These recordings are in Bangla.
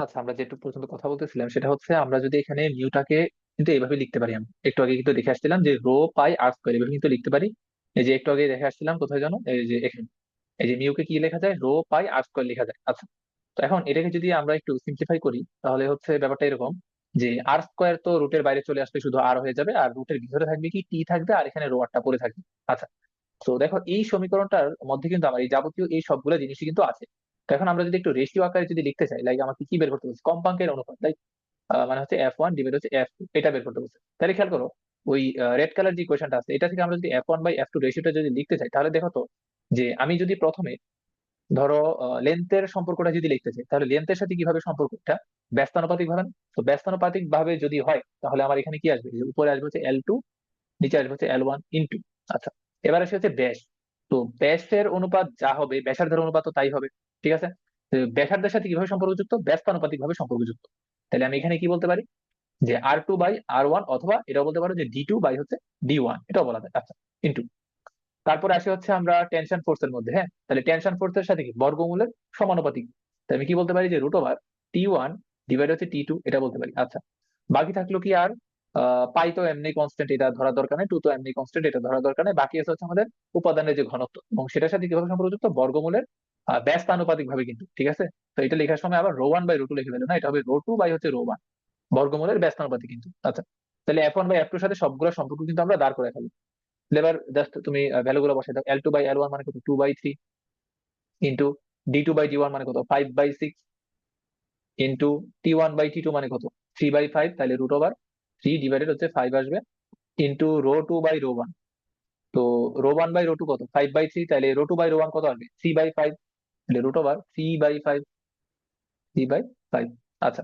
আচ্ছা, আমরা যেটুকু পর্যন্ত কথা বলতেছিলাম সেটা হচ্ছে আমরা যদি এখানে মিউটাকে কিন্তু এইভাবে লিখতে পারি। আমি একটু আগে কিন্তু দেখে আসছিলাম যে রো পাই আর স্কোয়ার এভাবে কিন্তু লিখতে পারি। এই যে একটু আগে দেখে আসছিলাম কোথায় জানো, এই যে এখানে, এই যে মিউকে কি লেখা যায়, রো পাই আর স্কোয়ার লেখা যায়। আচ্ছা, তো এখন এটাকে যদি আমরা একটু সিম্পলিফাই করি তাহলে হচ্ছে ব্যাপারটা এরকম যে আর স্কোয়ার তো রুটের বাইরে চলে আসলে শুধু আর হয়ে যাবে, আর রুটের ভিতরে থাকবে কি টি থাকবে, আর এখানে রো আরটা পড়ে থাকবে। আচ্ছা, তো দেখো এই সমীকরণটার মধ্যে কিন্তু আমার এই যাবতীয় এই সবগুলো জিনিসই কিন্তু আছে। তো এখন আমরা যদি একটু রেশিও আকারে যদি লিখতে চাই, লাইক আমাকে কি বের করতে বলছে, কম্পাঙ্কের অনুপাত, লাইক মানে হচ্ছে F1 ডিভাইড হচ্ছে F2, এটা বের করতে বলছে। তাহলে খেয়াল করো, ওই রেড কালার যে কোয়েশনটা আছে এটা থেকে আমরা যদি F1/F2 রেশিওটা যদি লিখতে চাই তাহলে দেখো তো, যে আমি যদি প্রথমে ধরো লেন্থের সম্পর্কটা যদি লিখতে চাই তাহলে লেন্থের সাথে কিভাবে সম্পর্কটা, ব্যস্তানুপাতিক ভাবে না? তো ব্যস্তানুপাতিক ভাবে যদি হয় তাহলে আমার এখানে কি আসবে, যে উপরে আসবে হচ্ছে L2, নিচে আসবে হচ্ছে L1 ইন্টু। আচ্ছা, এবার আসে হচ্ছে ব্যাস। তো ব্যাসের অনুপাত যা হবে ব্যাসার্ধের অনুপাত তো তাই হবে। ঠিক আছে, তো ব্যাসার্ধের সাথে কিভাবে সম্পর্কযুক্ত, ব্যস্তানুপাতিক ভাবে সম্পর্কযুক্ত। তাহলে আমি এখানে কি বলতে পারি, যে R2/R1, অথবা এটাও বলতে পারো যে D2 বাই হচ্ছে D1, এটাও বলা যায়। আচ্ছা, ইন্টু। তারপরে আসে হচ্ছে আমরা টেনশন ফোর্সের মধ্যে, হ্যাঁ, তাহলে টেনশন ফোর্সের সাথে কি বর্গমূলের সমানুপাতিক। তাই আমি কি বলতে পারি, যে √ওভার T1 ডিভাইড হচ্ছে T2, এটা বলতে পারি। আচ্ছা, বাকি থাকলো কি আর, পাই তো এমনি কনস্ট্যান্ট, এটা ধরার দরকার নেই, টু তো এমনি কনস্ট্যান্ট, এটা ধরার দরকার নেই। বাকি আছে হচ্ছে আমাদের উপাদানের যে ঘনত্ব, এবং সেটার সাথে কিভাবে সম্পর্কযুক্ত, বর্গমূলের ব্যস্ত আনুপাতিক ভাবে কিন্তু। ঠিক আছে, তো এটা লেখার সময় আবার ρ1/√2 লিখে ফেলো না, এটা হবে ρ2 বাই হচ্ছে ρ1, বর্গমূলের ব্যস্ত আনুপাতিক কিন্তু। আচ্ছা, তাহলে F1/F2 এর সাথে সবগুলো সম্পর্ক কিন্তু আমরা দাঁড় করে ফেলি। এবার জাস্ট তুমি ভ্যালু গুলো বসাই দাও, L2/L1 মানে কত, 2/3, ইন্টু D2/D1 মানে কত, 5/6, ইন্টু T1/T2 মানে কত, 3/5, তাহলে √ওভার 3 ডিভাইডেড হচ্ছে 5 আসবে, ইন্টু ρ2/ρ1। তো ρ1/ρ2 কত, 5/3, তাহলে ρ2/ρ1 কত আসবে, 3/5, তাহলে √ওভার 3/5, 3/5। আচ্ছা,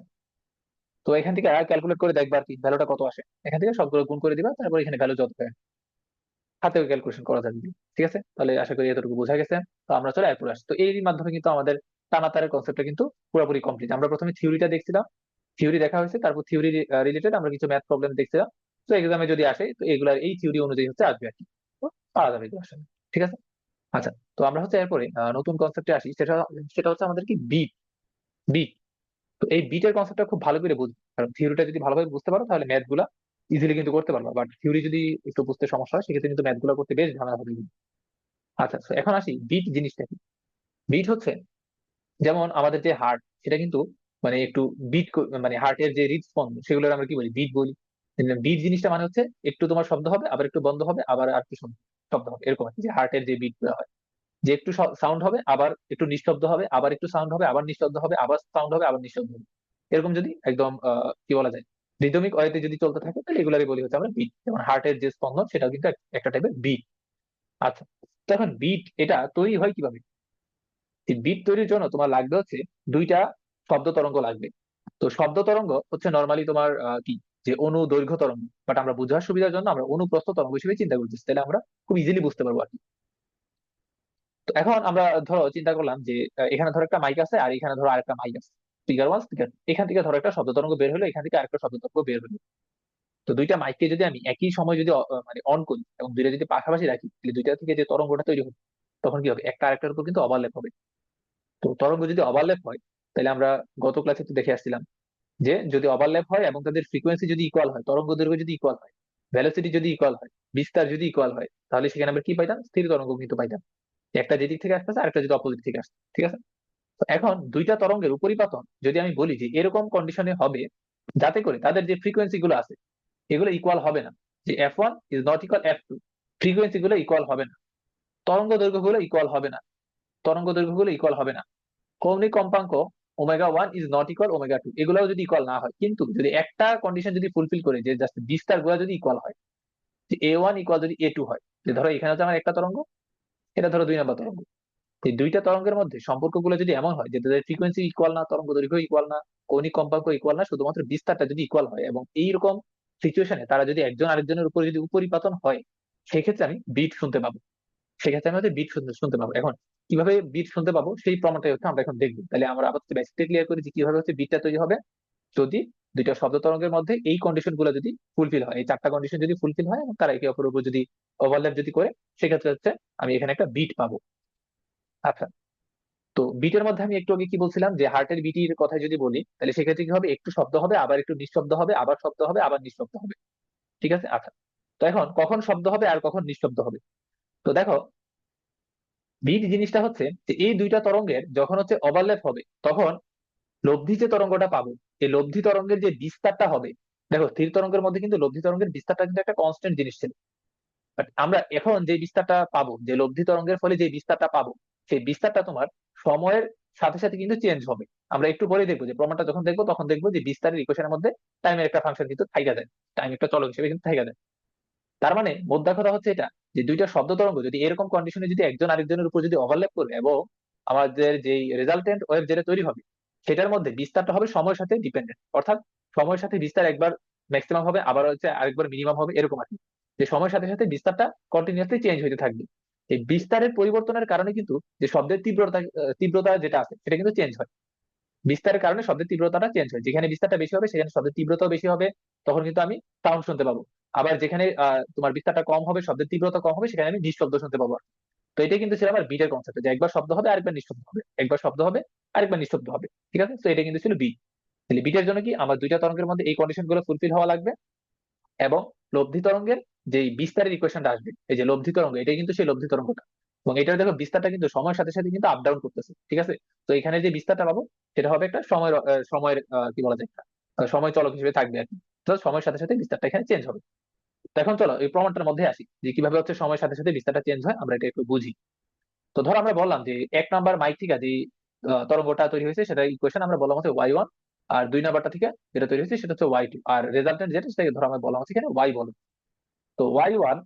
তো এখান থেকে ক্যালকুলেট করে দেখবা আর কি ভ্যালুটা কত আসে, এখান থেকে সবগুলো গুণ করে দিবা, তারপর এখানে ভ্যালু যত হয় হাতেও ক্যালকুলেশন করা যাবে। ঠিক আছে, তাহলে আশা করি এতটুকু বোঝা গেছে। তো আমরা চলে এরপরে আসি। তো এর মাধ্যমে কিন্তু আমাদের টানা তারের কনসেপ্টটা কিন্তু পুরোপুরি কমপ্লিট। আমরা প্রথমে থিওরিটা দেখছিলাম, থিওরি দেখা হয়েছে, তারপর থিওরি রিলেটেড আমরা কিছু ম্যাথ প্রবলেম দেখছিলাম। তো এক্সামে যদি আসে তো এগুলার এই থিওরি অনুযায়ী হচ্ছে আসবে আর কি, তো পাওয়া যাবে এগুলো আসলে। ঠিক আছে, আচ্ছা, তো আমরা হচ্ছে এরপরে নতুন কনসেপ্টে আসি, সেটা সেটা হচ্ছে আমাদের কি বিট। বিট, তো এই বিটের কনসেপ্টটা খুব ভালো করে বুঝবে, কারণ থিওরিটা যদি ভালোভাবে বুঝতে পারো তাহলে ম্যাথ গুলা ইজিলি কিন্তু করতে পারবা, বাট থিওরি যদি একটু বুঝতে সমস্যা হয় সেক্ষেত্রে কিন্তু ম্যাথ গুলা করতে বেশ ঝামেলা হবে। আচ্ছা, তো এখন আসি বিট জিনিসটা কি। বিট হচ্ছে যেমন আমাদের যে হার্ট, সেটা কিন্তু মানে একটু বিট, মানে হার্টের যে হৃদস্পন্দন সেগুলোর আমরা কি বলি, বিট বলি। বিট জিনিসটা মানে হচ্ছে একটু তোমার শব্দ হবে, আবার একটু বন্ধ হবে, আবার আর একটু শব্দ হবে, এরকম আর কি, যে হার্টের যে বিট গুলো হয়, যে একটু সাউন্ড হবে, আবার একটু নিঃশব্দ হবে, আবার একটু সাউন্ড হবে, আবার নিঃশব্দ হবে, আবার সাউন্ড হবে, আবার নিঃশব্দ হবে। এরকম যদি একদম কি বলা যায়, রিদমিক ওয়েতে যদি চলতে থাকে তাহলে এগুলারই বলি হচ্ছে আমরা বিট। যেমন হার্টের যে স্পন্দন সেটাও কিন্তু একটা টাইপের বিট। আচ্ছা, তো এখন বিট এটা তৈরি হয় কিভাবে, এই বিট তৈরির জন্য তোমার লাগবে হচ্ছে দুইটা শব্দ তরঙ্গ লাগবে। তো শব্দ তরঙ্গ হচ্ছে নর্মালি তোমার কি, যে অনুদৈর্ঘ্য তরঙ্গ, বাট আমরা বোঝার সুবিধার জন্য আমরা অনুপ্রস্থ তরঙ্গ হিসেবে চিন্তা করতেছি, তাহলে আমরা খুব ইজিলি বুঝতে পারবো আর কি। তো এখন আমরা ধরো চিন্তা করলাম যে এখানে ধরো একটা মাইক আছে, আর এখানে ধরো আরেকটা মাইক আছে, স্পিকার 1 স্পিকার, এখান থেকে ধরো একটা শব্দ তরঙ্গ বের হলো, এখান থেকে আরেকটা শব্দ তরঙ্গ বের হলো। তো দুইটা মাইককে যদি আমি একই সময় যদি মানে অন করি এবং দুইটা যদি পাশাপাশি রাখি, তাহলে দুইটা থেকে যে তরঙ্গটা তৈরি হবে তখন কি হবে, একটা আরেকটার উপর কিন্তু ওভারল্যাপ হবে। তো তরঙ্গ যদি ওভারল্যাপ হয় তাহলে আমরা গত ক্লাসে তো দেখে আসছিলাম যে যদি ওভারল্যাপ হয় এবং তাদের ফ্রিকোয়েন্সি যদি ইকুয়াল হয়, তরঙ্গ দৈর্ঘ্য যদি ইকুয়াল হয়, ভেলোসিটি যদি ইকুয়াল হয়, বিস্তার যদি ইকুয়াল হয়, তাহলে সেখানে আমরা কি পাইতাম, স্থির তরঙ্গ কিন্তু পাইতাম। একটা যেদিক থেকে আসতেছে আরেকটা যদি অপোজিট থেকে আসছে। ঠিক আছে, তো এখন দুইটা তরঙ্গের উপরিপাতন যদি আমি বলি যে এরকম কন্ডিশনে হবে যাতে করে তাদের যে ফ্রিকোয়েন্সি গুলো আছে এগুলো ইকুয়াল হবে না, যে F1 ≠ F2, ফ্রিকোয়েন্সি গুলো ইকুয়াল হবে না, তরঙ্গ দৈর্ঘ্য গুলো ইকুয়াল হবে না, তরঙ্গ দৈর্ঘ্য গুলো ইকুয়াল হবে না, কৌণিক কম্পাঙ্ক Ω1 ≠ Ω2, এগুলোও যদি ইকুয়াল না হয়, কিন্তু যদি একটা কন্ডিশন যদি ফুলফিল করে, যে জাস্ট বিস্তার গুলো যদি ইকুয়াল হয়, যে A1 ইকুয়াল যদি A2 হয়, যে ধরো এখানে হচ্ছে আমার একটা তরঙ্গ, এটা ধরো 2 নম্বর তরঙ্গ, এই দুইটা তরঙ্গের মধ্যে সম্পর্কগুলো যদি এমন হয় যে তাদের ফ্রিকোয়েন্সি ইকুয়াল না, তরঙ্গ দৈর্ঘ্য ইকুয়াল না, কৌণিক কম্পাঙ্ক ইকুয়াল না, শুধুমাত্র বিস্তারটা যদি ইকুয়াল হয়, এবং এইরকম সিচুয়েশনে তারা যদি একজন আরেকজনের উপর যদি উপরিপাতন হয়, সেক্ষেত্রে আমি বিট শুনতে পাবো। সেক্ষেত্রে আমি হচ্ছে বিট শুনতে শুনতে পাবো। এখন কিভাবে বিট শুনতে পাবো সেই প্রমাণটাই হচ্ছে আমরা এখন দেখবো। তাহলে আমরা আপাতত বেসিকটা ক্লিয়ার করি যে কিভাবে হচ্ছে বিটটা তৈরি হবে, যদি দুইটা শব্দ তরঙ্গের মধ্যে এই কন্ডিশন গুলো যদি ফুলফিল হয়, এই চারটা কন্ডিশন যদি ফুলফিল হয় এবং তারা একে অপরের উপর যদি ওভারল্যাপ যদি করে, সেক্ষেত্রে হচ্ছে আমি এখানে একটা বিট পাবো। আচ্ছা, তো বিটের মধ্যে আমি একটু আগে কি বলছিলাম, যে হার্টের বিটির কথা যদি বলি, তাহলে সেক্ষেত্রে কি হবে, একটু শব্দ হবে, আবার একটু নিঃশব্দ হবে, আবার শব্দ হবে, আবার নিঃশব্দ হবে। ঠিক আছে, আচ্ছা। তো এখন কখন শব্দ হবে আর কখন নিঃশব্দ হবে? তো দেখো, বিট জিনিসটা হচ্ছে যে এই দুইটা তরঙ্গের যখন হচ্ছে ওভারল্যাপ হবে, তখন লব্ধি যে তরঙ্গটা পাবো, এই লব্ধি তরঙ্গের যে বিস্তারটা হবে, দেখো স্থির তরঙ্গের মধ্যে কিন্তু লব্ধি তরঙ্গের বিস্তারটা কিন্তু একটা কনস্ট্যান্ট জিনিস ছিল। বাট আমরা এখন যে বিস্তারটা পাবো, যে লব্ধি তরঙ্গের ফলে যে বিস্তারটা পাবো, সেই বিস্তারটা তোমার সময়ের সাথে সাথে কিন্তু চেঞ্জ হবে। আমরা একটু পরে দেখবো, যে প্রমাণটা যখন দেখবো তখন দেখবো যে বিস্তারের ইকুয়েশনের মধ্যে টাইমের একটা ফাংশন কিন্তু থাইকা যায়, টাইম একটা চলক হিসেবে কিন্তু থাইকা যায়। তার মানে মোদ্দা কথা হচ্ছে এটা, যে দুইটা শব্দ তরঙ্গ যদি এরকম কন্ডিশনে যদি একজন আরেকজনের উপর যদি ওভারল্যাপ করে, এবং আমাদের যেই রেজাল্টেন্ট ওয়েভ যেটা তৈরি হবে, সেটার মধ্যে বিস্তারটা হবে সময়ের সাথে ডিপেন্ডেন্ট, অর্থাৎ সময়ের সাথে বিস্তার একবার ম্যাক্সিমাম হবে, আবার হচ্ছে আরেকবার মিনিমাম হবে, এরকম আর কি। যে সময়ের সাথে সাথে বিস্তারটা কন্টিনিউয়াসলি চেঞ্জ হতে থাকবে। এই বিস্তারের পরিবর্তনের কারণে কিন্তু যে শব্দের তীব্রতা যেটা আছে সেটা কিন্তু চেঞ্জ হয়। বিস্তারের কারণে শব্দের তীব্রতাটা চেঞ্জ হয়, যেখানে বিস্তারটা বেশি হবে সেখানে শব্দের তীব্রতাও বেশি হবে, তখন কিন্তু আমি সাউন্ড শুনতে পাবো। আবার যেখানে তোমার বিস্তারটা কম হবে, শব্দের তীব্রতা কম হবে, সেখানে আমি নিঃশব্দ শুনতে পাবো। তো এটাই কিন্তু ছিল আমার বিটের কনসেপ্ট, যে একবার শব্দ হবে আরেকবার নিঃশব্দ হবে, একবার শব্দ হবে আরেকবার নিঃশব্দ হবে। ঠিক আছে, তো এটা কিন্তু ছিল বিট। তাহলে বিটের জন্য কি আমার দুইটা তরঙ্গের মধ্যে এই কন্ডিশন গুলো ফুলফিল হওয়া লাগবে, এবং লব্ধি তরঙ্গের যে বিস্তারের ইকুয়েশনটা আসবে, এই যে লব্ধি তরঙ্গ, এটাই কিন্তু সেই লব্ধি তরঙ্গটা। এবং এটার দেখো বিস্তারটা কিন্তু সময়ের সাথে সাথে কিন্তু আপ ডাউন করতেছে। ঠিক আছে, তো এখানে যে বিস্তারটা পাবো সেটা হবে একটা সময়ের কি বলা যায়, একটা সময় চলক হিসেবে থাকবে আর কি। তো সময়ের সাথে সাথে বিস্তারটা এখানে চেঞ্জ হবে। তো এখন চলো এই প্রমাণটার মধ্যে আসি, যে কিভাবে হচ্ছে সময়ের সাথে সাথে বিস্তারটা চেঞ্জ হয়, আমরা এটা একটু বুঝি। তো ধরো আমরা বললাম যে 1 নাম্বার মাইক থেকে যে তরঙ্গটা তৈরি হয়েছে সেটা ইকুয়েশন আমরা বললাম হচ্ছে ওয়াই ওয়ান, আর 2 নাম্বারটা থেকে যেটা তৈরি হয়েছে সেটা হচ্ছে ওয়াই টু, আর রেজাল্টেন্ট যেটা সেটাকে ধরো আমরা বললাম হচ্ছে এখানে ওয়াই বলো। তো ওয়াই ওয়ান,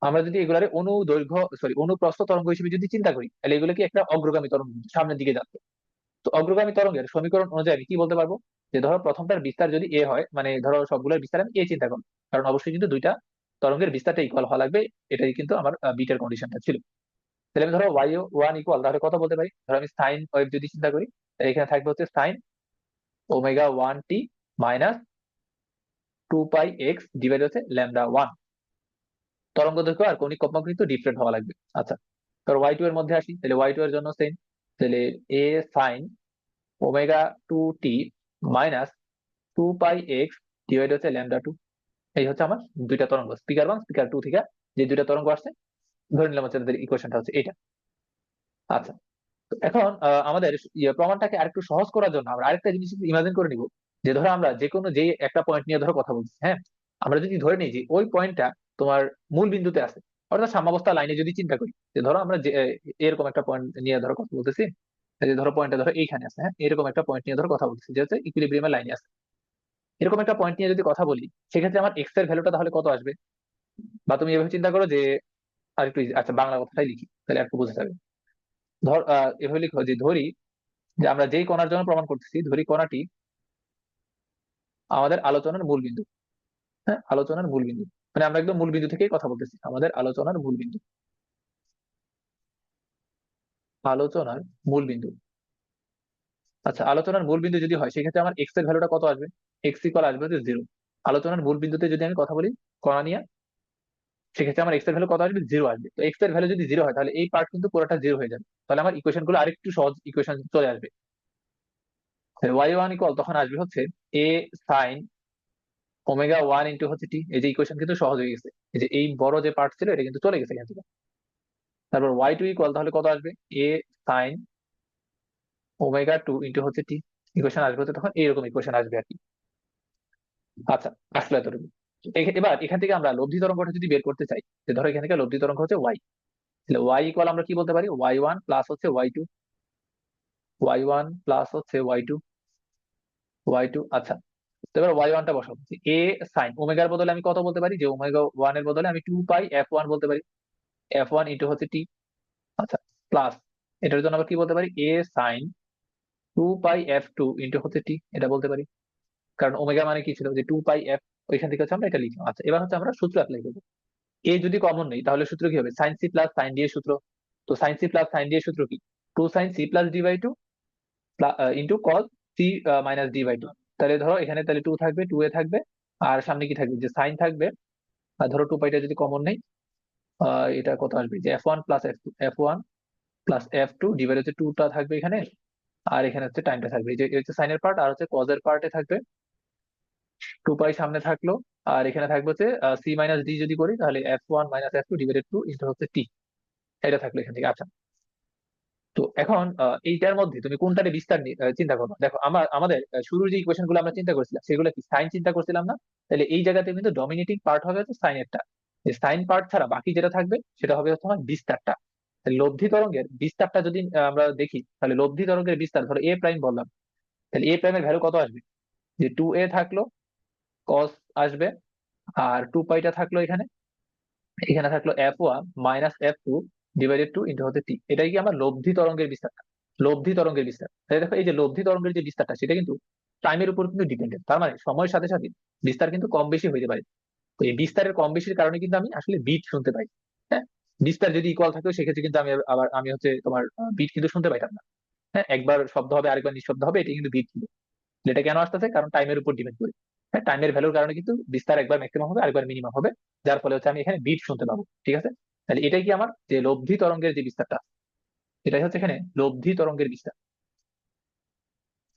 আমরা যদি এগুলার অনুদৈর্ঘ্য অনুপ্রস্থ তরঙ্গ হিসেবে যদি চিন্তা করি, তাহলে এগুলো কি একটা অগ্রগামী তরঙ্গ, সামনের দিকে যাচ্ছে। তো অগ্রগামী তরঙ্গের সমীকরণ অনুযায়ী আমি কি বলতে পারবো, যে ধরো প্রথমটার বিস্তার যদি এ হয়, মানে ধরো সবগুলোর বিস্তার আমি এ চিন্তা করবো, কারণ অবশ্যই কিন্তু দুইটা তরঙ্গের বিস্তারটা ইকুয়াল হওয়া লাগবে। এটাই কিন্তু আমার বিটের কন্ডিশনটা ছিল। তাহলে আমি ধরো ওয়াই ওয়ান ইকুয়াল, তাহলে কত বলতে পারি, ধরো আমি সাইন ওয়েভ যদি চিন্তা করি, তাহলে এখানে থাকবে হচ্ছে sine omega one T minus 2 পাই এক্স ডিভাইড হচ্ছে ল্যামডা ওয়ান। তরঙ্গ দৈর্ঘ্য আর কৌণিক কম্পাঙ্ক কিন্তু ডিফারেন্ট হওয়া লাগবে। আচ্ছা, ধর ওয়াই টু এর মধ্যে আসি, তাহলে ওয়াই টু এর জন্য সেম, তাহলে এ সাইন ওমেগা টু টি মাইনাস 2 পাই এক্স ডিভাইড হচ্ছে ল্যামডা টু। এই হচ্ছে আমার দুইটা তরঙ্গ, স্পিকার ওয়ান স্পিকার টু থেকে যে দুইটা তরঙ্গ আসছে, ধরে নিলাম হচ্ছে তাদের ইকুয়েশনটা হচ্ছে এটা। আচ্ছা, তো এখন আমাদের প্রমাণটাকে আরেকটু সহজ করার জন্য আমরা আরেকটা জিনিস ইমাজিন করে নিব, যে ধরো আমরা যে কোনো যে একটা পয়েন্ট নিয়ে ধরো কথা বলছি, হ্যাঁ, আমরা যদি ধরে নিই যে ওই পয়েন্টটা তোমার মূল বিন্দুতে আছে, অর্থাৎ সাম্যাবস্থা লাইনে যদি চিন্তা করি, যে ধরো আমরা যে এরকম একটা পয়েন্ট নিয়ে ধরো কথা বলতেছি, এই যে ধরো পয়েন্টটা ধরো এইখানে আছে, হ্যাঁ, এরকম একটা পয়েন্ট নিয়ে ধরো কথা বলতেছি যে হচ্ছে ইকুইলিব্রিয়ামের লাইনে আছে, এরকম একটা পয়েন্ট নিয়ে যদি কথা বলি, সেক্ষেত্রে আমার এক্স এর ভ্যালুটা তাহলে কত আসবে? বা তুমি এভাবে চিন্তা করো যে, আর একটু আচ্ছা বাংলা কথাটাই লিখি তাহলে একটু বোঝা যাবে। ধর এভাবে লিখো যে ধরি যে আমরা যেই কণার জন্য প্রমাণ করতেছি, ধরি কণাটি আমাদের আলোচনার মূল বিন্দু। হ্যাঁ, আলোচনার মূল বিন্দু, মানে আমরা একদম মূল বিন্দু থেকেই কথা বলতেছি, আমাদের আলোচনার মূল বিন্দু, আলোচনার মূল বিন্দু। আচ্ছা, আলোচনার মূল বিন্দু যদি হয়, সেক্ষেত্রে আমার এক্স এর ভ্যালুটা কত আসবে? এক্স ইকুয়াল আসবে হচ্ছে 0। আলোচনার মূল বিন্দুতে যদি আমি কথা বলি কণা নিয়ে, সেক্ষেত্রে আমার এক্স এর ভ্যালু কত আসবে? 0 আসবে। তো এক্স এর ভ্যালু যদি 0 হয়, তাহলে এই পার্ট কিন্তু পুরোটা 0 হয়ে যাবে, তাহলে আমার ইকুয়েশন গুলো আরেকটু সহজ ইকুয়েশন চলে আসবে। ওয়াই ওয়ান ইকুয়াল তখন আসবে হচ্ছে এ সাইন ওমেগা ওয়ান ইন্টু হচ্ছে টি। এই যে ইকুয়েশন কিন্তু সহজ হয়ে গেছে, এই যে এই বড় যে পার্ট ছিল এটা কিন্তু চলে গেছে এখান থেকে। তারপর ওয়াই টু ইকুয়াল তাহলে কত আসবে? এ সাইন ওমেগা টু ইন্টু হচ্ছে টি। ইকুয়েশন আসবে হচ্ছে তখন এইরকম ইকুয়েশন আসবে আর কি। আচ্ছা, আসলে এতটুকু। এবার এখান থেকে আমরা লব্ধি তরঙ্গটা যদি বের করতে চাই, যে ধরো এখান থেকে লব্ধি তরঙ্গ হচ্ছে ওয়াই, তাহলে ওয়াই ইকুয়াল আমরা কি বলতে পারি, ওয়াই ওয়ান প্লাস হচ্ছে Y two, Y one plus হচ্ছে ওয়াই টু, ওয়াই টু। আচ্ছা, তো এবার ওয়াই ওয়ানটা বসাবো, এ সাইন ওমেগার বদলে আমি কত বলতে পারি, যে ওমেগা ওয়ান এর বদলে আমি 2 পাই এফ ওয়ান বলতে পারি, এফ ওয়ান ইন্টু হচ্ছে টি। আচ্ছা, প্লাস এটার জন্য আবার কি বলতে পারি, এ সাইন 2 পাই এফ টু ইন্টু হচ্ছে টি, এটা বলতে পারি। কারণ ওমেগা মানে কি ছিল, যে 2 পাই এফ, ওইখান থেকে হচ্ছে আমরা এটা লিখলাম। আচ্ছা, এবার হচ্ছে আমরা সূত্র অ্যাপ্লাই করবো। এ যদি কমন নেই, তাহলে সূত্র কি হবে, sine C plus sine D এর সূত্র। তো sine C plus sine D এর সূত্র কি, 2 sin c plus d/2 into cos C minus D. তাহলে ধরো এখানে তাহলে 2 থাকবে, 2 এ থাকবে, আর সামনে কি থাকবে, যে সাইন থাকবে। আর ধরো 2 পাইটা যদি কমন নেই, এটা কত আসবে, যে F one plus F two, F one plus F2 divide হচ্ছে 2টা থাকবে এখানে, আর এখানে হচ্ছে টাইমটা থাকবে, এই যে এই হচ্ছে সাইনের পার্ট, আর হচ্ছে কজের পার্টে থাকবে 2 পাই সামনে থাকলো, আর এখানে থাকবে হচ্ছে C - D যদি করি তাহলে F1 - F2 ডিভাইডেড 2 ইন্টু হচ্ছে T, এটা থাকলো এখান থেকে। আচ্ছা, তো এখন এইটার মধ্যে তুমি কোনটারে বিস্তার চিন্তা করবে? দেখো আমাদের শুরুর যে ইকুয়েশন গুলো আমরা চিন্তা করছিলাম সেগুলো কি সাইন চিন্তা করছিলাম না? তাহলে এই জায়গাতে কিন্তু ডমিনেটিং পার্ট হবে হচ্ছে সাইনেরটা, সাইন পার্ট ছাড়া বাকি যেটা থাকবে সেটা হবে হচ্ছে আমার বিস্তারটা। তাহলে লব্ধি তরঙ্গের বিস্তারটা যদি আমরা দেখি, তাহলে লব্ধি তরঙ্গের বিস্তার ধরো এ প্রাইম বললাম, তাহলে এ প্রাইমের ভ্যালু কত আসবে? যে 2a থাকলো, কস আসবে, আর 2 পাইটা থাকলো এখানে, এখানে থাকলো F1 - F2 ডিভাইডেড 2 ইন্টু হচ্ছে T। এটাই কি আমার লব্ধি তরঙ্গের বিস্তারটা, লব্ধি তরঙ্গের বিস্তার। তাহলে দেখো এই যে লব্ধি তরঙ্গের যে বিস্তারটা সেটা কিন্তু টাইমের উপর কিন্তু ডিপেন্ডেন্ট, তার মানে সময়ের সাথে সাথে বিস্তার কিন্তু কম বেশি হইতে পারে। তো এই বিস্তারের কম বেশির কারণে কিন্তু আমি আসলে বিট শুনতে পাই। হ্যাঁ, বিস্তার যদি ইকুয়াল থাকতো সেক্ষেত্রে কিন্তু আমি হচ্ছে তোমার বিট কিন্তু শুনতে পাইতাম না। হ্যাঁ, একবার শব্দ হবে আরেকবার নিঃশব্দ হবে, এটা কিন্তু বিট ছিল। এটা কেন আসতেছে? কারণ টাইমের উপর ডিপেন্ড করে। হ্যাঁ, টাইমের ভ্যালুর কারণে কিন্তু বিস্তার একবার ম্যাক্সিমাম হবে আরেকবার মিনিমাম হবে, যার ফলে হচ্ছে আমি এখানে বিট শুনতে পাবো। ঠিক আছে, তাহলে এটাই কি আমার যে লব্ধি তরঙ্গের যে বিস্তারটা, এটাই হচ্ছে এখানে লব্ধি তরঙ্গের বিস্তার,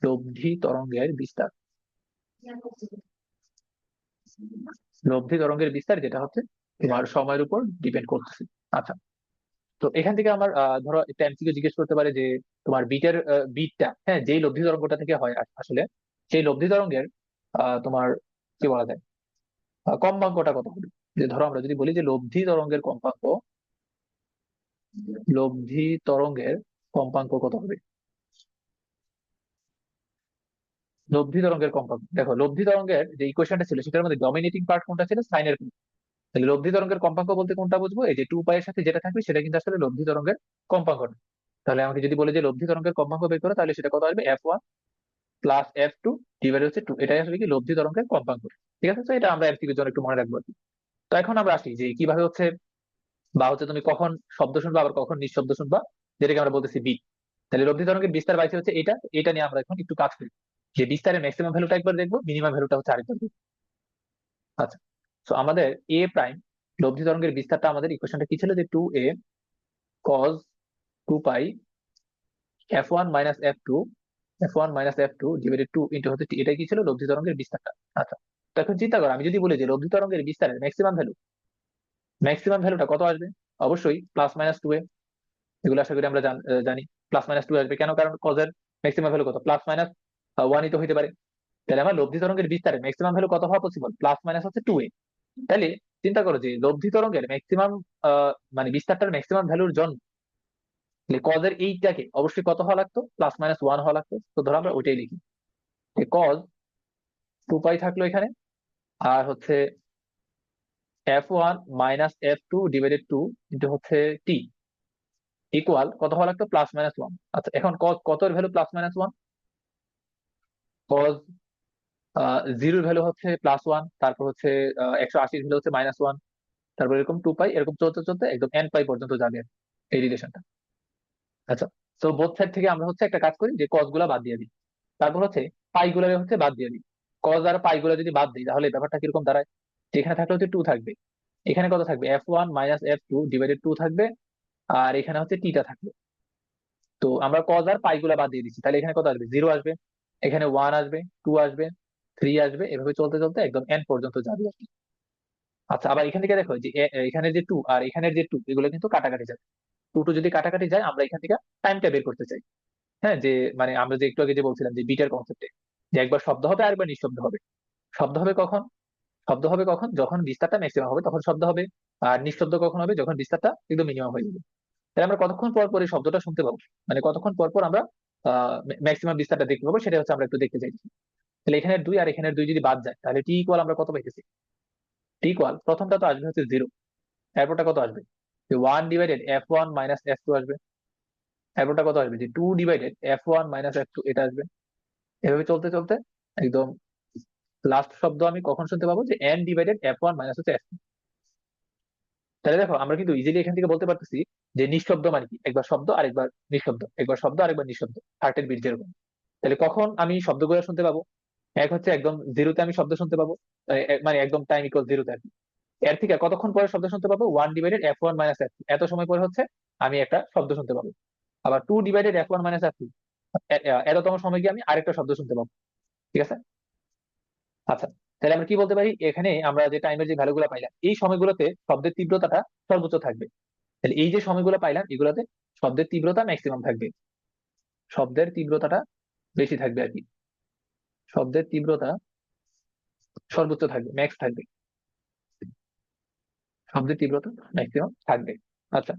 লব্ধি তরঙ্গের বিস্তার, লব্ধি তরঙ্গের বিস্তার যেটা হচ্ছে তোমার সময়ের উপর ডিপেন্ড করতেছে। আচ্ছা, তো এখান থেকে আমার ধরো একটা এমসিকিউ জিজ্ঞেস করতে পারে যে তোমার বিটের বিটটা, হ্যাঁ, যেই লব্ধি তরঙ্গটা থেকে হয় আসলে সেই লব্ধি তরঙ্গের তোমার কি বলা যায় কম্পাঙ্কটা কত হবে? যে ধরো আমরা যদি বলি যে লব্ধি তরঙ্গের কম্পাঙ্ক, লব্ধি তরঙ্গের কম্পাঙ্ক কত হবে? লব্ধি তরঙ্গের কম্পাঙ্ক, দেখো লব্ধি তরঙ্গের যে ইকুয়েশনটা ছিল সেটার মধ্যে ডমিনেটিং পার্ট কোনটা ছিল? সাইনের। তাহলে লব্ধি তরঙ্গের কম্পাঙ্ক বলতে কোনটা বুঝবো? এই যে 2 পাই এর সাথে যেটা থাকবে সেটা কিন্তু আসলে লব্ধি তরঙ্গের কম্পাঙ্ক না। তাহলে আমাকে যদি বলে যে লব্ধি তরঙ্গের কম্পাঙ্ক বের করো, তাহলে সেটা কত আসবে? F1 + F2 ডিভাইড হচ্ছে 2, এটাই আসলে কি লব্ধি তরঙ্গের কম্পাঙ্ক। ঠিক আছে, তো এটা আমরা এমসিকিউর জন্য একটু মনে রাখবো আর কি। তো এখন আমরা আসি যে কিভাবে হচ্ছে বা হচ্ছে তুমি কখন শব্দ শুনবা আবার কখন নিঃশব্দ শুনবা, যেটাকে আমরা বলতেছি বিট। তাহলে লব্ধি তরঙ্গের বিস্তার বাইছে হচ্ছে এটা, এটা নিয়ে আমরা এখন একটু কাজ করি, যে বিস্তারের ম্যাক্সিমাম ভ্যালুটা একবার দেখবো, মিনিমাম ভ্যালুটা হচ্ছে আরেকবার দেখবো। আচ্ছা, তো আমাদের এ প্রাইম লব্ধি তরঙ্গের বিস্তারটা আমাদের ইকুয়েশনটা কি ছিল? যে 2a cos 2 পাই F1 - F2 ডিভাইডেড 2 ইন্টু হচ্ছে T, এটাই কি ছিল লব্ধি তরঙ্গের বিস্তারটা। আচ্ছা, তো এখন চিন্তা করো আমি যদি বলি যে লব্ধি তরঙ্গের বিস্তারের ম্যাক্সিমাম ভ্যালু, ম্যাক্সিমাম ভ্যালুটা কত আসবে? অবশ্যই +-2a, এগুলো আশা করি আমরা জানি। +-2 আসবে কেন? কারণ কজের ম্যাক্সিমাম ভ্যালু কত? +-1ই তো হইতে পারে। তাহলে আমার লব্ধি তরঙ্গের বিস্তারের ম্যাক্সিমাম ভ্যালু কত হওয়া পসিবল? হচ্ছে 2a। তাহলে চিন্তা করো যে লব্ধি তরঙ্গের ম্যাক্সিমাম মানে বিস্তারটার ম্যাক্সিমাম ভ্যালুর জন্য কজের এইটাকে অবশ্যই কত হওয়া লাগতো? +-1 হওয়া লাগতো। তো ধরো আমরা ওইটাই লিখি, যে কজ 2 পাই থাকলো এখানে, আর হচ্ছে F1 - F2 ডিভাইডেড 2 ইন্টু হচ্ছে T ইকুয়াল কত হওয়া লাগতো? +-1। আচ্ছা, এখন কজ কত এর ভ্যালু +-1? কজ 0 ভ্যালু হচ্ছে +1, তারপর হচ্ছে 180 ভ্যালু হচ্ছে -1, তারপর এরকম 2 পাই, এরকম চলতে চলতে একদম n পাই পর্যন্ত যাবে আর কি, এই রিলেশনটা। আচ্ছা, তো বোথ সাইড থেকে আমরা হচ্ছে একটা কাজ করি যে কজ গুলা বাদ দিয়ে দিই, তারপর হচ্ছে পাই গুলা হচ্ছে বাদ দিয়ে দিই। কজ আর পাই গুলা যদি বাদ দিই তাহলে ব্যাপারটা কিরকম দাঁড়ায়? এখানে থাকলে হচ্ছে 2 থাকবে, এখানে কত থাকবে? F1 - F2 ডিভাইডেড 2 থাকবে, আর এখানে হচ্ছে টিটা থাকবে। তো আমরা কজ আর পাই গুলা বাদ দিয়ে দিচ্ছি, তাহলে এখানে কত আসবে? 0 আসবে, এখানে 1 আসবে, 2 আসবে, 3 আসবে, এভাবে চলতে চলতে একদম n পর্যন্ত যাবে আর কি। আচ্ছা, আবার এখান থেকে দেখো যে এখানে যে 2 আর এখানের যে 2 এগুলো কিন্তু কাটাকাটি যায়। 2 2 যদি কাটাকাটি যায় আমরা এখান থেকে টাইমটা বের করতে চাই। হ্যাঁ, যে মানে আমরা যে একটু আগে যে বলছিলাম যে বিটের কনসেপ্টে, যে একবার শব্দ হবে আরেকবার নিঃশব্দ হবে। শব্দ হবে কখন? শব্দ হবে কখন? যখন বিস্তারটা ম্যাক্সিমাম হবে তখন শব্দ হবে। আর নিঃশব্দ কখন হবে? যখন বিস্তারটা একদম মিনিমাম হয়ে যাবে। তাহলে আমরা কতক্ষণ পর পর এই শব্দটা শুনতে পাবো, মানে কতক্ষণ পর পর আমরা ম্যাক্সিমাম বিস্তারটা দেখতে পাবো, সেটা হচ্ছে আমরা একটু দেখতে চাইছি। তাহলে এখানের 2 আর এখানের 2 যদি বাদ যায় তাহলে টি ইকুয়াল আমরা কত পাইতেছি? টি ইকুয়াল প্রথমটা তো আসবে হচ্ছে 0, এরপরটা কত আসবে? যে 1 ডিভাইডেড F1 - F2 আসবে, এরপরটা কত আসবে? যে 2 ডিভাইডেড F1 - F2, এটা আসবে। এভাবে চলতে চলতে একদম লাস্ট শব্দ আমি কখন শুনতে পাবো? যে n ডিভাইডেড F1 - F2। তাহলে দেখো আমরা কিন্তু ইজিলি এখান থেকে বলতে পারতেছি যে নিঃশব্দ মানে কি? একবার শব্দ আরেকবার নিঃশব্দ, একবার শব্দ আরেকবার নিঃশব্দ, হার্টের বিট যেরকম। তাহলে কখন আমি শব্দগুলো শুনতে পাবো? এক হচ্ছে একদম 0-তে আমি শব্দ শুনতে পাবো, মানে একদম টাইম ইকুয়াল 0-তে আর কি। এর থেকে কতক্ষণ পরে শব্দ শুনতে পাবো? 1 ডিভাইডেড F1 - F2, এত সময় পরে হচ্ছে আমি একটা শব্দ শুনতে পাবো। আবার 2/f1 - f2, এততম সময় গিয়ে আমি আরেকটা শব্দ শুনতে পাবো। ঠিক আছে। আচ্ছা, তাহলে আমরা কি বলতে পারি, এখানে আমরা যে টাইমের যে ভ্যালুগুলো পাইলাম এই সময়গুলোতে শব্দের তীব্রতাটা সর্বোচ্চ থাকবে। তাহলে এই যে সময়গুলো পাইলাম এগুলোতে শব্দের তীব্রতা ম্যাক্সিমাম থাকবে, শব্দের তীব্রতাটা বেশি থাকবে আর কি, শব্দের তীব্রতা সর্বোচ্চ থাকবে, ম্যাক্স থাকবে, শব্দের তীব্রতা ম্যাক্সিমাম থাকবে। আচ্ছা,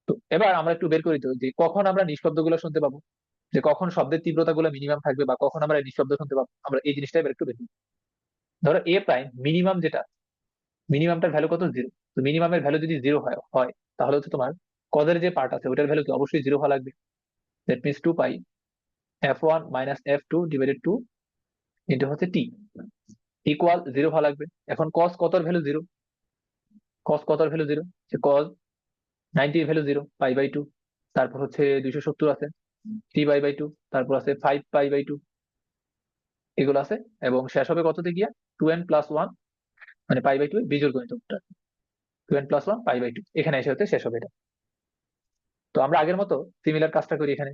তো এবার আমরা একটু বের করি তো যে কখন আমরা নিঃশব্দগুলো শুনতে পাবো, যে কখন শব্দের তীব্রতা গুলো মিনিমাম থাকবে বা কখন আমরা নিঃশব্দ শুনতে পাবো, আমরা এই জিনিসটা এবার একটু বের করি। ধরো এ প্রাইম মিনিমাম যেটা, মিনিমামটার ভ্যালু কত? 0। তো মিনিমামের ভ্যালু যদি 0 হয় হয় তাহলে হচ্ছে তোমার কজের যে পার্ট আছে ওটার ভ্যালু কি অবশ্যই 0 হওয়া লাগবে। That means 2π f1 - f2/2 into হচ্ছে টি ইকুয়াল 0 হওয়া লাগবে। এখন কস কতর ভ্যালু 0? কস কতর ভ্যালু 0? যে কস 90 এর ভ্যালু 0, π/2। তারপর হচ্ছে 270 আছে, 3π/2। তারপর আছে 5π/2, এগুলো আছে। এবং শেষ হবে কততে গিয়া 2n+1, মানে π/2 বিজোড় গণিত, 2n+1 π/2 এখানে এসে হচ্ছে শেষ হবে এটা। তো আমরা আগের মতো সিমিলার কাজটা করি এখানে,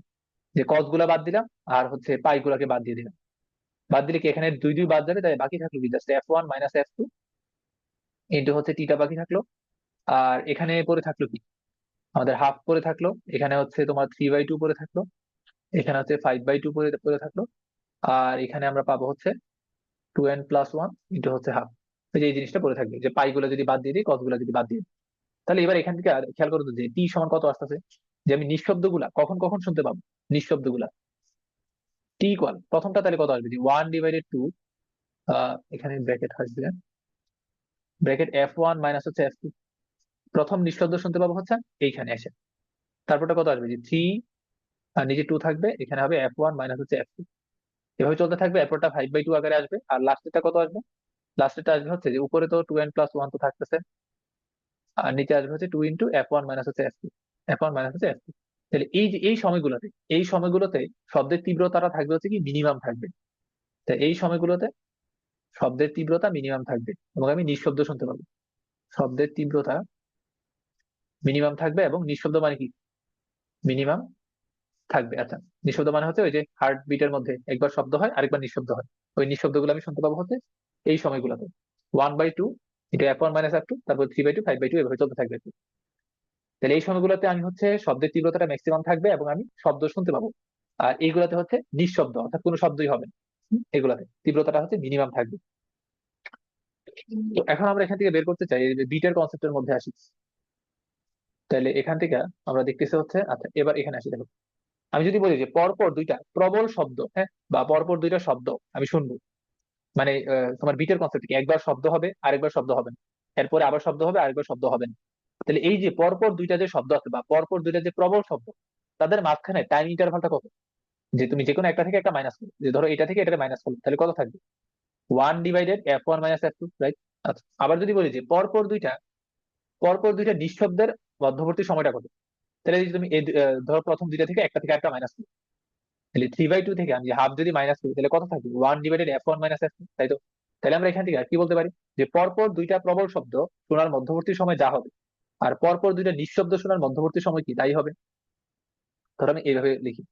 যে কস গুলা বাদ দিলাম আর হচ্ছে পাই গুলাকে বাদ দিয়ে দিলাম। বাদ দিলে কি এখানে 2 2 বাদ যাবে, তাই বাকি থাকলো কি জাস্ট f1 - f2 ইন্টু হচ্ছে টিটা বাকি থাকলো। আর এখানে পরে থাকলো কি, আমাদের হাফ পরে থাকলো, এখানে হচ্ছে তোমার 3/2 পরে থাকলো, এখানে হচ্ছে 5/2 পরে পরে থাকলো। আর এখানে আমরা পাবো হচ্ছে 2n+1 ইন্টু হচ্ছে হাফ। এই যে এই জিনিসটা পরে থাকবে, যে পাই গুলো যদি বাদ দিয়ে দিই, কস গুলা যদি বাদ দিয়ে দিই, তাহলে এবার এখান থেকে আর খেয়াল করো তো যে টি সমান কত আসতেছে, যে আমি নিঃশব্দ গুলা কখন কখন শুনতে পাবো, নিঃশব্দ গুলা টি ইকুয়াল প্রথমটা তাহলে কত আসবে, যে 1/2, এখানে ব্র্যাকেট আসবে, ব্র্যাকেট f1 মাইনাস হচ্ছে f2, প্রথম নিঃশব্দ শুনতে পাবো হচ্ছে এইখানে এসে। তারপরটা কত আসবে, যে 3 আর নিচে 2 থাকবে, এখানে হবে f1 মাইনাস হচ্ছে f2। এভাবে চলতে থাকবে, এরপরটা 5/2 আকারে আসবে। আর লাস্টেরটা কত আসবে, লাস্টেরটা আসবে হচ্ছে যে উপরে তো 2n+1 তো থাকতেছে, আর নিচে আসবে হচ্ছে 2 × f1 মাইনাস হচ্ছে f2, f1 মাইনাস হচ্ছে f2। তাহলে এই যে এই সময়গুলোতে শব্দের তীব্রতাটা থাকবে হচ্ছে কি মিনিমাম থাকবে। তাই এই সময়গুলোতে শব্দের তীব্রতা মিনিমাম থাকবে এবং আমি নিঃশব্দ শুনতে পাবো। শব্দের তীব্রতা মিনিমাম থাকবে এবং নিঃশব্দ মানে কি, মিনিমাম থাকবে। আচ্ছা, নিঃশব্দ মানে হচ্ছে ওই যে হার্ট বিটের মধ্যে একবার শব্দ হয় আরেকবার নিঃশব্দ হয়, ওই নিঃশব্দগুলো আমি শুনতে পাবো হচ্ছে এই সময়গুলোতে। 1/2 এটা f1 - f2, তারপর 3/2, 5/2 এভাবে চলতে থাকবে। তাহলে এই সময়গুলোতে আমি হচ্ছে শব্দের তীব্রতাটা ম্যাক্সিমাম থাকবে এবং আমি শব্দ শুনতে পাবো। আর এইগুলাতে হচ্ছে নিঃশব্দ, অর্থাৎ কোনো শব্দই হবে না। এগুলাতে তীব্রতাটা হচ্ছে মিনিমাম থাকবে। তো এখন আমরা এখান থেকে বের করতে চাই যে বিটের কনসেপ্টের মধ্যে আসি। তাহলে এখান থেকে আমরা দেখতেছি হচ্ছে, আচ্ছা এবার এখানে আসি, দেখো আমি যদি বলি যে পরপর দুইটা প্রবল শব্দ, হ্যাঁ, বা পরপর দুইটা শব্দ আমি শুনবো, মানে তোমার বিটের কনসেপ্ট কি, একবার শব্দ হবে আরেকবার শব্দ হবে না, এরপরে আবার শব্দ হবে আরেকবার শব্দ হবে না। তাহলে এই যে পরপর দুইটা যে শব্দ আছে বা পরপর দুইটা যে প্রবল শব্দ, তাদের মাঝখানে টাইম ইন্টারভালটা কত? যে তুমি যে কোনো একটা থেকে একটা মাইনাস করো, যে ধরো এটা থেকে এটাকে মাইনাস করো, তাহলে কত থাকবে? 1/f1 - f2, right? আচ্ছা, আবার যদি বলি যে পরপর দুইটা নিঃশব্দের মধ্যবর্তী সময়টা কত, তাহলে যদি তুমি ধরো প্রথম দুইটা থেকে একটা একটা মাইনাস করো, তাহলে 3/2 থেকে আমি হাফ যদি মাইনাস করি তাহলে কত থাকবে? 1/f1 - f2, তাই তো? তাহলে আমরা এখান থেকে আর কি বলতে পারি, যে পরপর দুইটা প্রবল শব্দ শোনার মধ্যবর্তী সময় যা হবে, আর পরপর দুইটা নিঃশব্দ শোনার মধ্যবর্তী সময় কি তাই হবে। ধরো আমি এইভাবে লিখি,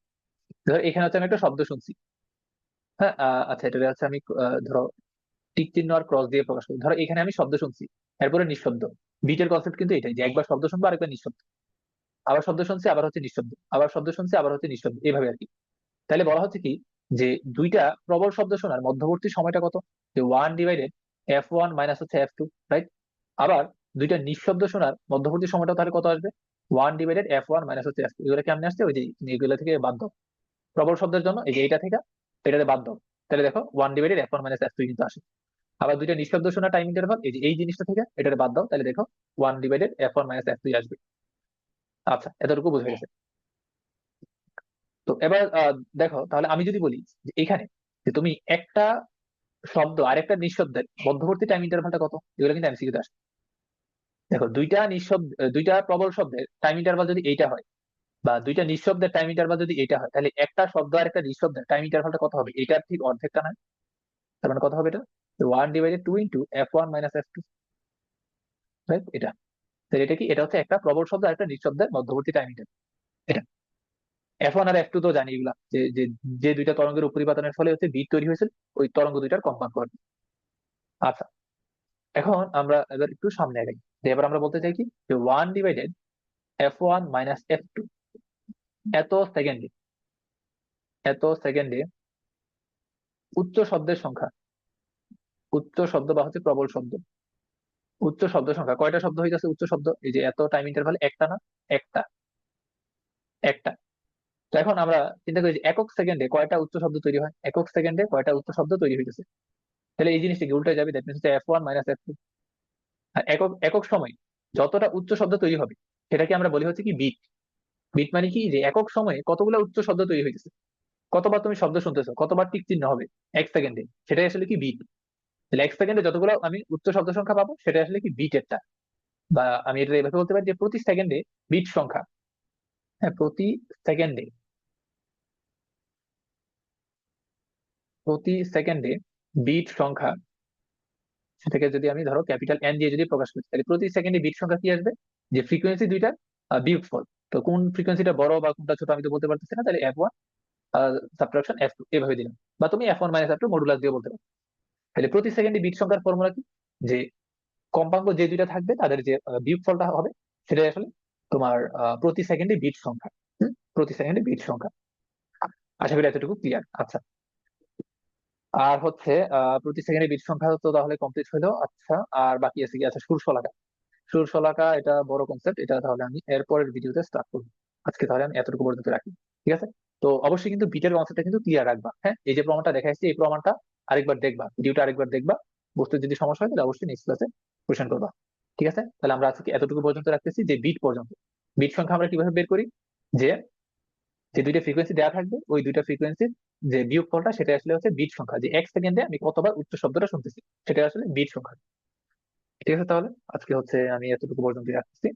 ধরো এখানে হচ্ছে আমি একটা শব্দ শুনছি, হ্যাঁ, আচ্ছা এটা হচ্ছে আমি ধরো টিক চিহ্ন আর ক্রস দিয়ে প্রকাশ করি। ধরো এখানে আমি শব্দ শুনছি, এরপরে নিঃশব্দ। বিটের কনসেপ্ট কিন্তু এটাই, যে একবার শব্দ শুনবো আরেকবার নিঃশব্দ, আবার শব্দ শুনছি আবার হচ্ছে নিঃশব্দ, আবার শব্দ শুনছি আবার হচ্ছে নিঃশব্দ, এইভাবে আর কি। তাহলে বলা হচ্ছে কি, যে দুইটা প্রবল শব্দ শোনার মধ্যবর্তী সময়টা কত, যে 1/f1 - হচ্ছে f2, রাইট? আবার দুইটা নিঃশব্দ শোনার মধ্যবর্তী সময়টা তাহলে কত আসবে? 1/f1 - হচ্ছে f2। এগুলো কেমনে আসছে, ওই যে এগুলো থেকে বাদ দাও, প্রবল শব্দের জন্য এই যে এটা থেকে এটাতে বাদ দাও, তাহলে দেখো 1/f1 - f2 কিন্তু আসে। আবার দুইটা নিঃশব্দ শোনা টাইম ইন্টারভাল, এই যে এই জিনিসটা থেকে এটাতে বাদ দাও, তাহলে দেখো 1/f1 - f2 আসবে। আচ্ছা, এতটুকু বুঝে গেছে। তো এবার দেখো তাহলে আমি যদি বলি যে এখানে, যে তুমি একটা শব্দ আরেকটা নিঃশব্দের মধ্যবর্তী টাইম ইন্টারভালটা কত, এগুলো কিন্তু এমসিকিউতে আসে। দেখো দুইটা নিঃশব্দ, দুইটা প্রবল শব্দের টাইম ইন্টারভাল যদি এইটা হয়, বা দুইটা নিঃশব্দের টাইম ইন্টারভাল যদি এইটা হয়, তাহলে একটা শব্দ আর একটা নিঃশব্দের টাইম ইন্টারভালটা কত হবে? এটার ঠিক অর্ধেকটা নয়? তার মানে কত হবে এটা? 1/2 ইন্টু f1 - f2, রাইট? এটা, তাহলে এটা কি, এটা হচ্ছে একটা প্রবল শব্দ আর একটা নিঃশব্দের মধ্যবর্তী টাইম ইন্টারভাল, এটা। F1 আর F2 তো জানি এগুলা, যে যে যে দুইটা তরঙ্গের উপরিপাতনের ফলে হচ্ছে বিট তৈরি হয়েছিল, ওই তরঙ্গ দুইটার কম্পাঙ্ক আর কি। আচ্ছা, এখন আমরা এবার একটু সামনে আগাই। যে এবার আমরা বলতে চাই কি, যে 1/F1 - F2 এত সেকেন্ডে, এত সেকেন্ডে উচ্চ শব্দের সংখ্যা, উচ্চ শব্দ বা হচ্ছে প্রবল শব্দ, উচ্চ শব্দ সংখ্যা কয়টা শব্দ হইতেছে উচ্চ শব্দ, এই যে এত টাইম ইন্টারভাল একটা না, একটা, একটা। তো এখন আমরা চিন্তা করি যে একক সেকেন্ডে কয়টা উচ্চ শব্দ তৈরি হয়, একক সেকেন্ডে কয়টা উচ্চ শব্দ তৈরি হইতেছে। তাহলে এই জিনিসটা কি উল্টে যাবে, দ্যাট মিনস F1 - F2। আর একক একক সময় যতটা উচ্চ শব্দ তৈরি হবে সেটাকে আমরা বলি হচ্ছে কি বিট। বিট মানে কি, যে একক সময়ে কতগুলো উচ্চ শব্দ তৈরি হইতেছে, কতবার তুমি শব্দ শুনতেছো, কতবার টিক চিহ্ন হবে এক সেকেন্ডে, সেটাই আসলে কি বিট। তাহলে এক সেকেন্ডে যতগুলো আমি উচ্চ শব্দ সংখ্যা পাবো সেটা আসলে কি বিটেরটা। বা আমি এটা এভাবে বলতে পারি যে প্রতি সেকেন্ডে বিট সংখ্যা, হ্যাঁ প্রতি সেকেন্ডে, প্রতি সেকেন্ডে বিট সংখ্যা, সেটাকে যদি আমি ধরো ক্যাপিটাল এন দিয়ে যদি প্রকাশ করি, তাহলে প্রতি সেকেন্ডে বিট সংখ্যা কি আসবে, যে ফ্রিকোয়েন্সি দুইটার বিয়োগফল। তো কোন ফ্রিকোয়েন্সিটা বড় বা কোনটা ছোট আমি তো বলতে পারতেছি না, তাহলে F1 সাবট্রাকশন F2 এভাবে দিলাম। বা তুমি F1 - F2 মডুলাস দিয়ে বলতে পারো। তাহলে প্রতি সেকেন্ডে বিট সংখ্যার ফর্মুলা কি, যে কম্পাঙ্ক যে দুইটা থাকবে তাদের যে বিয়োগফলটা হবে, সেটাই আসলে তোমার প্রতি সেকেন্ডে বিট সংখ্যা। প্রতি সেকেন্ডে বিট সংখ্যা। আশা করি এতটুকু ক্লিয়ার। আচ্ছা, আর হচ্ছে প্রতি সেকেন্ডে বিট সংখ্যা তো তাহলে কমপ্লিট হলো। আচ্ছা, আর বাকি আছে কি, আচ্ছা সুর শলাকা। সুর শলাকা এটা বড় কনসেপ্ট, এটা তাহলে আমি এরপরের ভিডিওতে স্টার্ট করবো। আজকে তাহলে আমি এতটুকু পর্যন্ত রাখি, ঠিক আছে? তো অবশ্যই কিন্তু বিটের কনসেপ্টটা কিন্তু ক্লিয়ার রাখবা, হ্যাঁ। এই যে প্রমাণটা দেখা যাচ্ছে, এই প্রমাণটা আরেকবার দেখবা, ভিডিওটা আরেকবার দেখবা। বুঝতে যদি সমস্যা হয় তাহলে অবশ্যই নেক্সট ক্লাসে কোয়েশ্চেন করবা। ঠিক আছে, তাহলে আমরা আজকে এতটুকু পর্যন্ত রাখতেছি, যে বিট পর্যন্ত। বিট সংখ্যা আমরা কিভাবে বের করি, যে যে দুইটা ফ্রিকোয়েন্সি দেওয়া থাকবে, ওই দুইটা ফ্রিকোয়েন্সির যে বিয়োগফলটা সেটা আসলে হচ্ছে বিট সংখ্যা, যে এক সেকেন্ডে আমি কতবার উচ্চ শব্দটা শুনতেছি, সেটা আসলে বিট সংখ্যা। ঠিক আছে, তাহলে আজকে হচ্ছে আমি এতটুকু পর্যন্ত রাখতেছি।